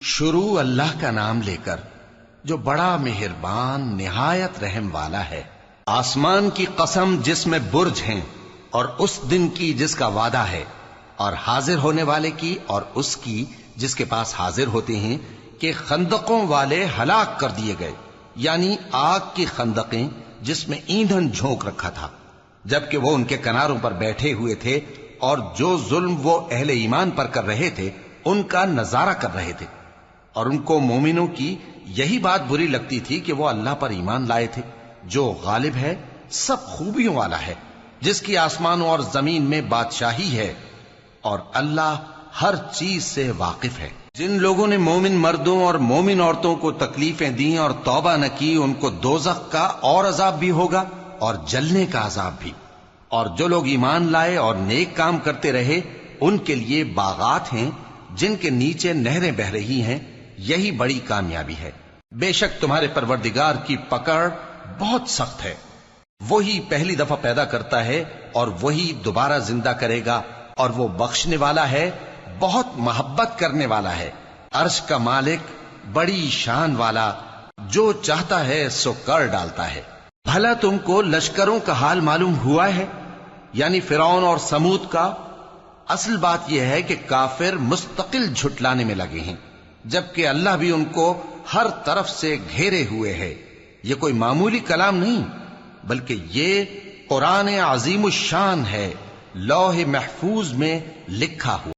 شروع اللہ کا نام لے کر جو بڑا مہربان نہایت رحم والا ہے۔ آسمان کی قسم جس میں برج ہیں، اور اس دن کی جس کا وعدہ ہے، اور حاضر ہونے والے کی اور اس کی جس کے پاس حاضر ہوتے ہیں، کہ خندقوں والے ہلاک کر دیے گئے، یعنی آگ کی خندقیں جس میں ایندھن جھونک رکھا تھا، جبکہ وہ ان کے کناروں پر بیٹھے ہوئے تھے اور جو ظلم وہ اہل ایمان پر کر رہے تھے ان کا نظارہ کر رہے تھے، اور ان کو مومنوں کی یہی بات بری لگتی تھی کہ وہ اللہ پر ایمان لائے تھے جو غالب ہے، سب خوبیوں والا ہے، جس کی آسمانوں اور زمین میں بادشاہی ہے، اور اللہ ہر چیز سے واقف ہے۔ جن لوگوں نے مومن مردوں اور مومن عورتوں کو تکلیفیں دیں اور توبہ نہ کی، ان کو دوزخ کا اور عذاب بھی ہوگا اور جلنے کا عذاب بھی، اور جو لوگ ایمان لائے اور نیک کام کرتے رہے ان کے لیے باغات ہیں جن کے نیچے نہریں بہ رہی ہیں، یہی بڑی کامیابی ہے۔ بے شک تمہارے پروردگار کی پکڑ بہت سخت ہے، وہی پہلی دفعہ پیدا کرتا ہے اور وہی دوبارہ زندہ کرے گا، اور وہ بخشنے والا ہے، بہت محبت کرنے والا ہے، عرش کا مالک، بڑی شان والا، جو چاہتا ہے سو کر ڈالتا ہے۔ بھلا تم کو لشکروں کا حال معلوم ہوا ہے، یعنی فرعون اور سمود کا؟ اصل بات یہ ہے کہ کافر مستقل جھٹلانے میں لگے ہیں، جبکہ اللہ بھی ان کو ہر طرف سے گھیرے ہوئے ہے۔ یہ کوئی معمولی کلام نہیں، بلکہ یہ قرآن عظیم الشان ہے، لوح محفوظ میں لکھا ہوا۔